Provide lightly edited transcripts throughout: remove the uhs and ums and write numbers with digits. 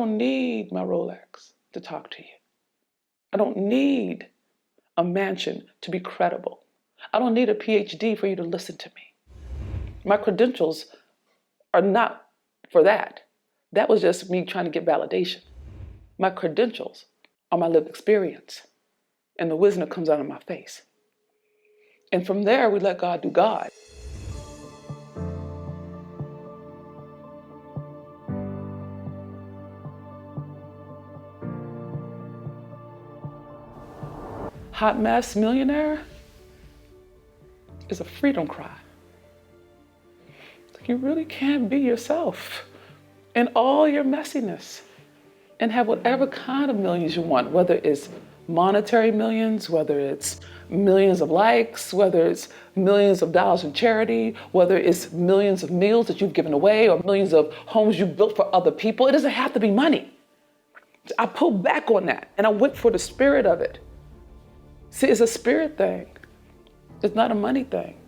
don't need my Rolex to talk to you. I don't need a mansion to be credible. I don't need a PhD for you to listen to me. My credentials are not for that. That was just me trying to get validation. My credentials are my lived experience and the wisdom that comes out of my face. And from there, we let God do God. Hot mess millionaire is a freedom cry. You really can be yourself in all your messiness and have whatever kind of millions you want, whether it's monetary millions, whether it's millions of likes, whether it's millions of dollars in charity, whether it's millions of meals that you've given away or millions of homes you built for other people. It doesn't have to be money. I pulled back on that and I went for the spirit of it. See, it's a spirit thing. It's not a money thing.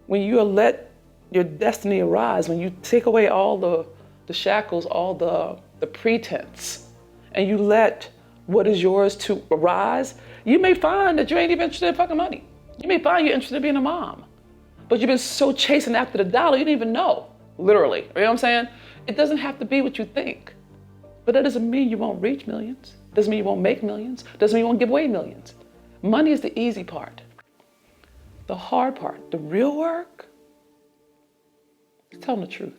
When you let your destiny arise, when you take away all the shackles, all the pretense, and you let what is yours to arise, you may find that you ain't even interested in fucking money. You may find you're interested in being a mom, but you've been so chasing after the dollar, you didn't even know, literally. You know what I'm saying? It doesn't have to be what you think, but that doesn't mean you won't reach millions. Doesn't mean you won't make millions. Doesn't mean you won't give away millions. Money is the easy part. The hard part, the real work, is telling the truth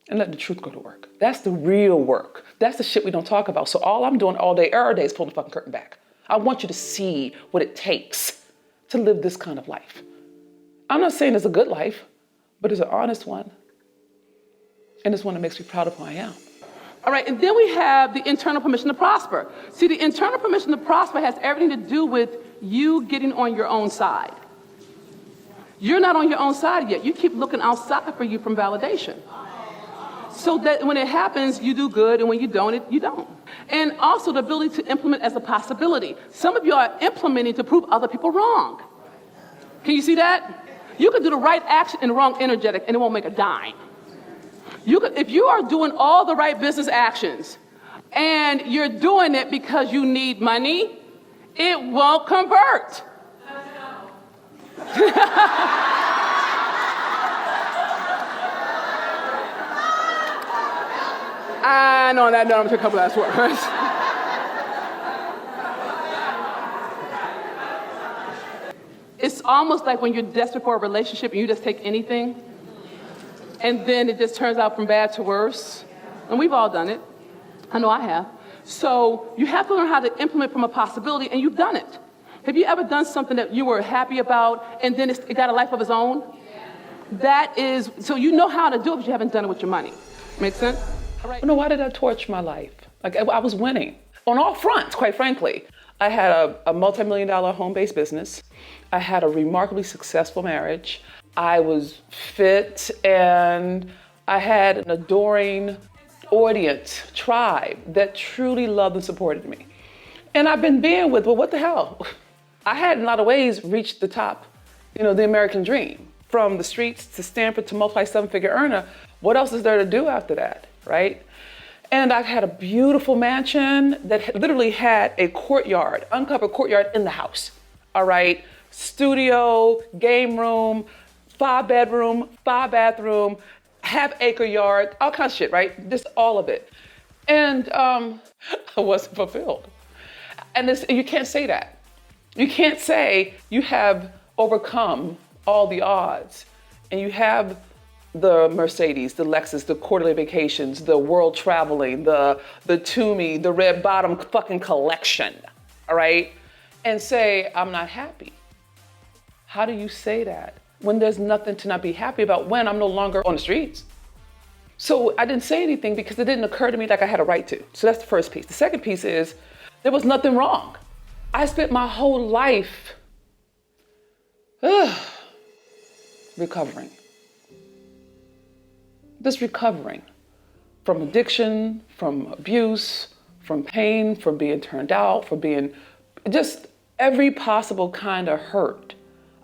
and let the truth go to work. That's the real work. That's the shit we don't talk about. So all I'm doing all day, every day is pulling the fucking curtain back. I want you to see what it takes to live this kind of life. I'm not saying it's a good life, but it's an honest one. And it's one that makes me proud of who I am. All right, and then we have the internal permission to prosper. See, the internal permission to prosper has everything to do with you getting on your own side. You're not on your own side yet. You keep looking outside for you from validation. So that when it happens, you do good, and when you don't, you don't. And also the ability to implement as a possibility. Some of you are implementing to prove other people wrong. Can you see that? You can do the right action and the wrong energetic, and it won't make a dime. If you are doing all the right business actions, and you're doing it because you need money, it won't convert. I know on that note, I'm gonna take a couple last words. It's almost like when you're desperate for a relationship and you just take anything, and then it just turns out from bad to worse. And we've all done it. I know I have. So you have to learn how to implement from a possibility, and you've done it. Have you ever done something that you were happy about, and then it got a life of its own? That is, so you know how to do it, but you haven't done it with your money. Make sense? All right. You know, why did I torch my life? Like, I was winning on all fronts, quite frankly. I had a multi-million-dollar home-based business. I had a remarkably successful marriage. I was fit, and I had an adoring audience, tribe that truly loved and supported me. And I've been being with, well, what the hell? I had in a lot of ways reached the top, the American dream. From the streets to Stanford to multi-seven-figure earner, what else is there to do after that, right? And I had a beautiful mansion that literally had a courtyard, uncovered courtyard in the house, all right? Studio, game room, 5-bedroom, 5-bathroom, half-acre yard, all kinds of shit, right? Just all of it. And I wasn't fulfilled. And you can't say that. You can't say you have overcome all the odds and you have the Mercedes, the Lexus, the quarterly vacations, the world traveling, the Toomey, the red bottom fucking collection, all right? And say, I'm not happy. How do you say that when there's nothing to not be happy about, when I'm no longer on the streets? So I didn't say anything because it didn't occur to me like I had a right to. So that's the first piece. The second piece is there was nothing wrong. I spent my whole life recovering. Just recovering from addiction, from abuse, from pain, from being turned out, from being just every possible kind of hurt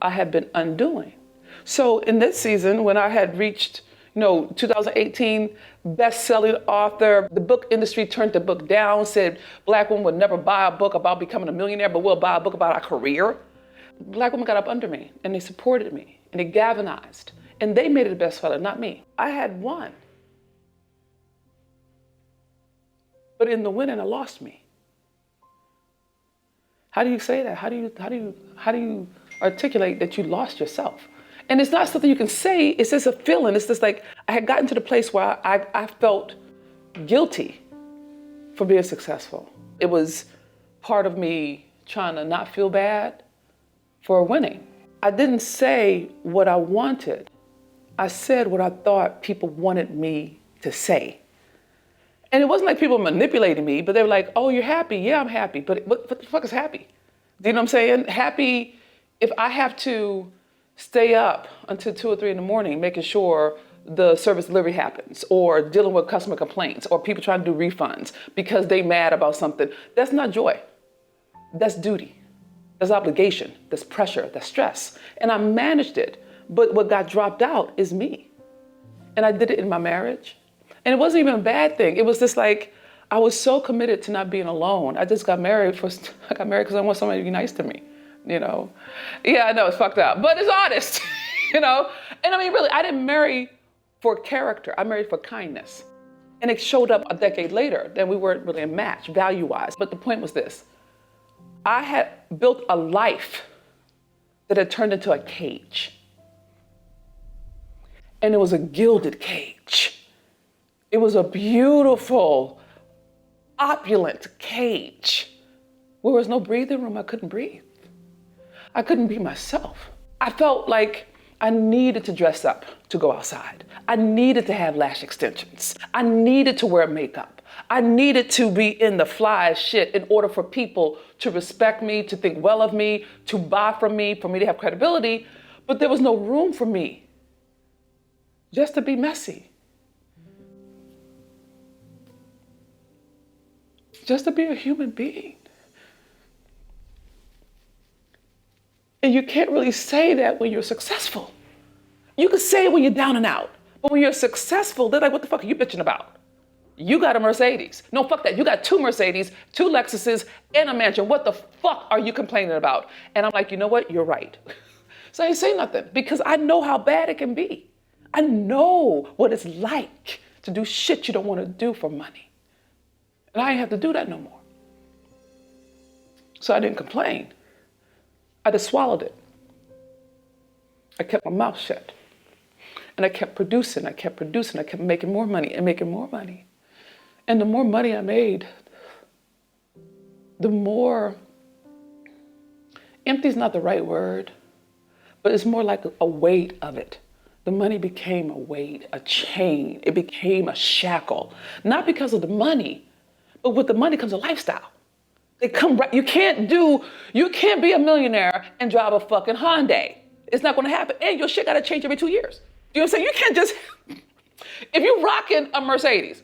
I had been undoing. So in this season, when I had reached, 2018 best-selling author. The book industry turned the book down, said Black women would never buy a book about becoming a millionaire, but we'll buy a book about our career. Black women got up under me and they supported me and they galvanized and they made it a bestseller, not me. I had won. But in the winning, I lost me. How do you say that? How do you articulate that you lost yourself? And it's not something you can say, it's just a feeling. It's just like, I had gotten to the place where I felt guilty for being successful. It was part of me trying to not feel bad for winning. I didn't say what I wanted. I said what I thought people wanted me to say. And it wasn't like people manipulating me, but they were like, oh, you're happy? Yeah, I'm happy. But what the fuck is happy? Do you know what I'm saying? Happy if I have to stay up until 2 or 3 in the morning making sure the service delivery happens, or dealing with customer complaints, or people trying to do refunds because they mad about something. That's not joy. That's duty. That's obligation. That's pressure. That's stress. And I managed it. But what got dropped out is me. And I did it in my marriage. And it wasn't even a bad thing. It was just like, I was so committed to not being alone. I got married because I want somebody to be nice to me, Yeah, I know, it's fucked up, but it's honest, And I mean, really, I didn't marry for character. I married for kindness. And it showed up a decade later. Then we weren't really a match, value-wise. But the point was this. I had built a life that had turned into a cage. And it was a gilded cage. It was a beautiful, opulent cage where there was no breathing room. I couldn't breathe. I couldn't be myself. I felt like I needed to dress up to go outside. I needed to have lash extensions. I needed to wear makeup. I needed to be in the fly as shit in order for people to respect me, to think well of me, to buy from me, for me to have credibility. But there was no room for me just to be messy. Just to be a human being. And you can't really say that when you're successful. You can say it when you're down and out. But when you're successful, they're like, what the fuck are you bitching about? You got a Mercedes. No, fuck that. You got 2 Mercedes, 2 Lexuses, and a mansion. What the fuck are you complaining about? And I'm like, you know what? You're right. So I didn't say nothing because I know how bad it can be. I know what it's like to do shit you don't want to do for money. And I didn't have to do that no more. So I didn't complain. I just swallowed it. I kept my mouth shut. And I kept producing, I kept making more money and making more money. And the more money I made, the more, empty is not the right word, but it's more like a weight of it. The money became a weight, a chain. It became a shackle. Not because of the money, but with the money comes a lifestyle. They come right. You can't be a millionaire and drive a fucking Hyundai. It's not going to happen. And your shit got to change every 2 years. You know what I'm saying? You can't just, if you're rocking a Mercedes,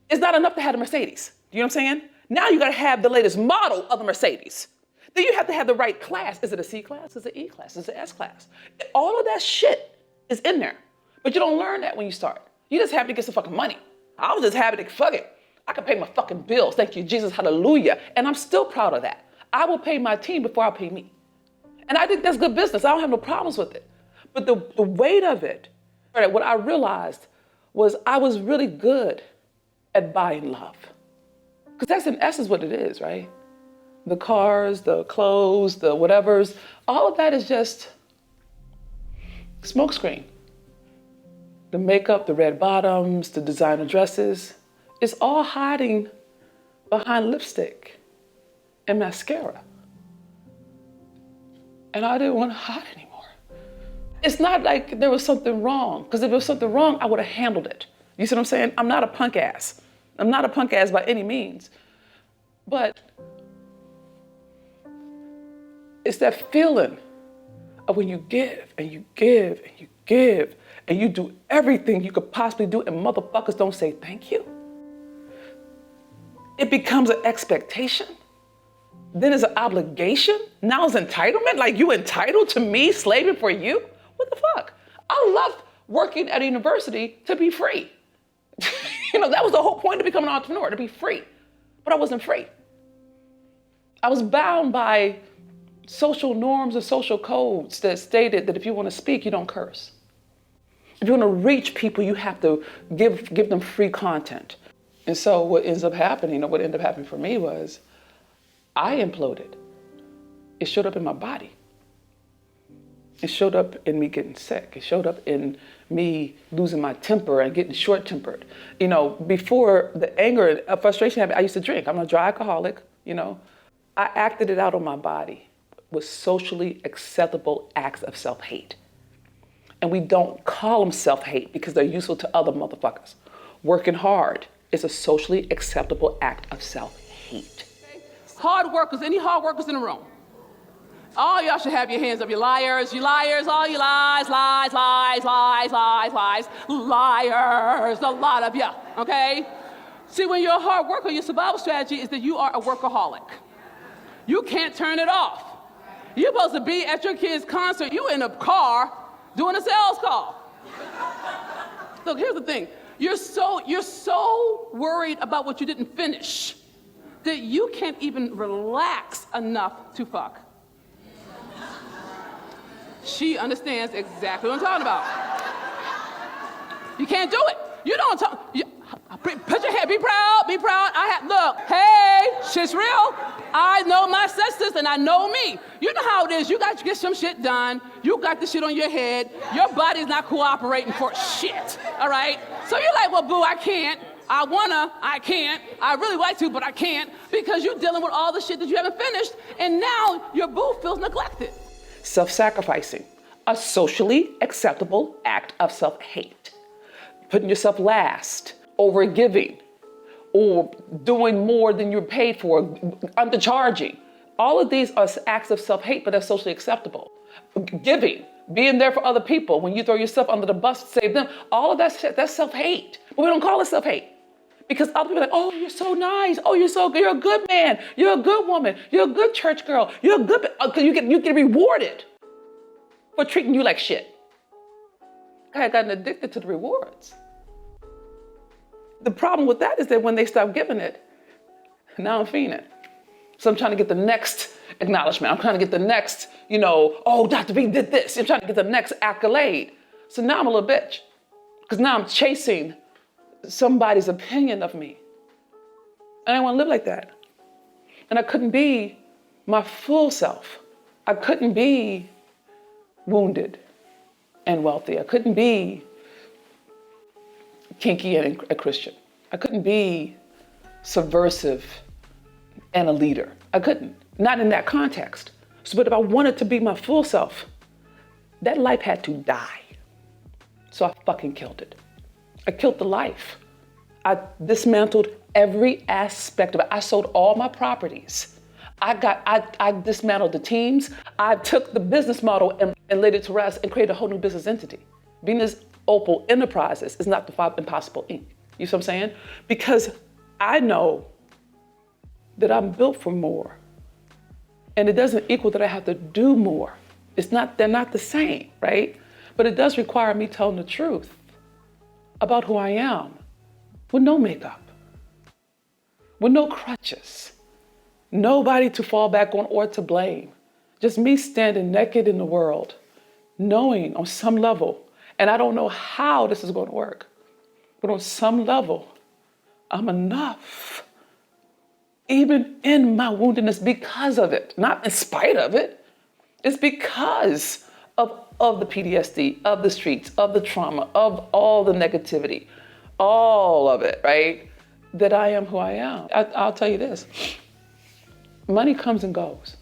it's not enough to have a Mercedes. You know what I'm saying? Now you got to have the latest model of a Mercedes. Then you have to have the right class. Is it a C class? Is it an E class? Is it an S class? All of that shit is in there. But you don't learn that when you start. You just happy to get some fucking money. I was just happy to, fuck it. I can pay my fucking bills. Thank you, Jesus. Hallelujah. And I'm still proud of that. I will pay my team before I pay me. And I think that's good business. I don't have no problems with it. But the weight of it, what I realized was I was really good at buying love. Because that's in essence what it is, right? The cars, the clothes, the whatevers, all of that is just smokescreen. The makeup, the red bottoms, the designer dresses, it's all hiding behind lipstick and mascara. And I didn't want to hide anymore. It's not like there was something wrong, because if there was something wrong, I would have handled it. You see what I'm saying? I'm not a punk ass. I'm not a punk ass by any means. But it's that feeling of when you give and you give and you give and you do everything you could possibly do and motherfuckers don't say thank you. It becomes an expectation. Then it's an obligation. Now it's entitlement. Like you entitled to me slaving for you? What the fuck? I love working at a university to be free. That was the whole point of becoming an entrepreneur, to be free. But I wasn't free. I was bound by social norms and social codes that stated that if you want to speak, you don't curse. If you want to reach people, you have to give them free content. And so what ended up happening for me was I imploded. It showed up in my body. It showed up in me getting sick. It showed up in me losing my temper and getting short-tempered. Before the anger and frustration happened, I used to drink. I'm a dry alcoholic, I acted it out on my body with socially acceptable acts of self-hate. And we don't call them self-hate because they're useful to other motherfuckers. Working hard is a socially acceptable act of self-hate. Hard workers, any hard workers in the room? All y'all should have your hands up. You liars, all you lies, liars, a lot of you, okay? See, when you're a hard worker, your survival strategy is that you are a workaholic. You can't turn it off. You're supposed to be at your kid's concert. You in a car doing a sales call. Look, here's the thing. You're so worried about what you didn't finish that you can't even relax enough to fuck. She understands exactly what I'm talking about. You can't do it. You don't talk. Put your hand. Be proud. Look. Hey, shit's real. I know my sisters and I know me. You know how it is. You got to get some shit done. You got the shit on your head. Your body's not cooperating for shit. All right. So you're like, well, boo, I can't. I can't. I really like to, but I can't because you're dealing with all the shit that you haven't finished, and now your boo feels neglected. Self-sacrificing, a socially acceptable act of self-hate. Putting yourself last, overgiving, or doing more than you're paid for, undercharging. All of these are acts of self-hate, but they're socially acceptable. Giving, being there for other people. When you throw yourself under the bus to save them, all of that shit, that's self-hate. But we don't call it self-hate. Because other people are like, oh, you're so nice. Oh, you're so good. You're a good man. You're a good woman. You're a good church girl. You're a good, you get rewarded for treating you like shit. I had gotten addicted to the rewards. The problem with that is that when they stop giving it, now I'm fiending. So I'm trying to get the next acknowledgement. I'm trying to get the next, oh, Dr. B did this. I'm trying to get the next accolade. So now I'm a little bitch. Because now I'm chasing somebody's opinion of me. And I want to live like that. And I couldn't be my full self. I couldn't be wounded and wealthy. I couldn't be kinky and a Christian. I couldn't be subversive and a leader. I couldn't, not in that context. So, but if I wanted to be my full self, that life had to die. So I fucking killed it. I killed the life. I dismantled every aspect of it. I sold all my properties. I dismantled the teams. I took the business model and laid it to rest and created a whole new business entity. Venus Opal Enterprises is not the Impossible Inc. You see what I'm saying? Because I know that I'm built for more. And it doesn't equal that I have to do more. They're not the same, right? But it does require me telling the truth about who I am with no makeup, with no crutches, nobody to fall back on or to blame. Just me standing naked in the world, knowing on some level, and I don't know how this is going to work, but on some level, I'm enough. Even in my woundedness, because of it, not in spite of it. It's because of the PTSD, of the streets, of the trauma, of all the negativity, all of it, right? That I am who I am. I'll tell you this. Money comes and goes.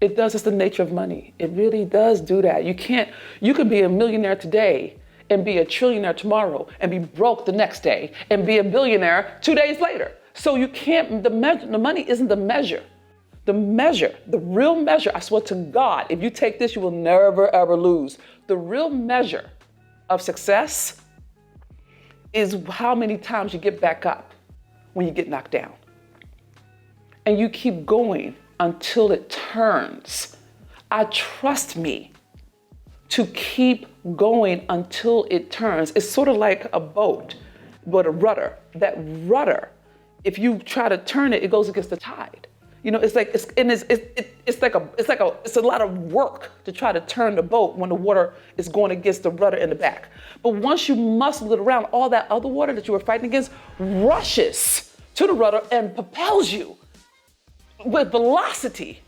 It does. It's the nature of money. It really does do that. You can be a millionaire today and be a trillionaire tomorrow and be broke the next day and be a billionaire 2 days later. So you can't, the money isn't the measure. The real measure, I swear to God, if you take this, you will never, ever lose. The real measure of success is how many times you get back up when you get knocked down. And you keep going until it turns. Trust me, to keep going until it turns. It's sort of like a boat with a rudder. That rudder, if you try to turn it, it goes against the tide. You know, it's a lot of work to try to turn the boat when the water is going against the rudder in the back. But once you muscle it around, all that other water that you were fighting against rushes to the rudder and propels you with velocity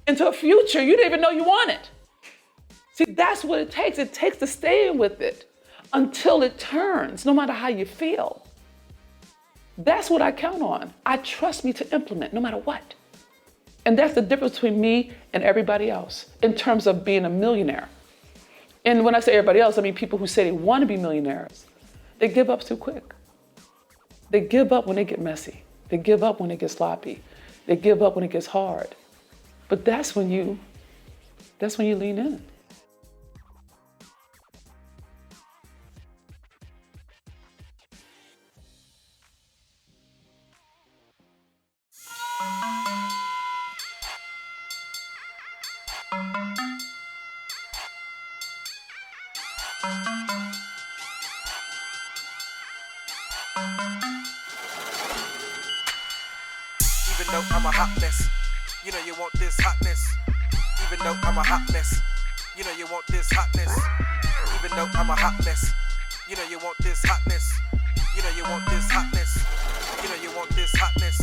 into a future you didn't even know you wanted. See, that's what it takes. It takes to stay with it until it turns, no matter how you feel. That's what I count on. I trust me to implement no matter what. And that's the difference between me and everybody else in terms of being a millionaire. And when I say everybody else, I mean people who say they want to be millionaires. They give up too quick. They give up when they get messy. They give up when it gets sloppy. They give up when it gets hard. But that's when you lean in. Even though I'm a hot mess, you know you want this hotness. Even though I'm a hot mess, you know you want this hotness. Even though I'm a hot mess, you know you want this hotness. You know you want this hotness. You know you want this hotness.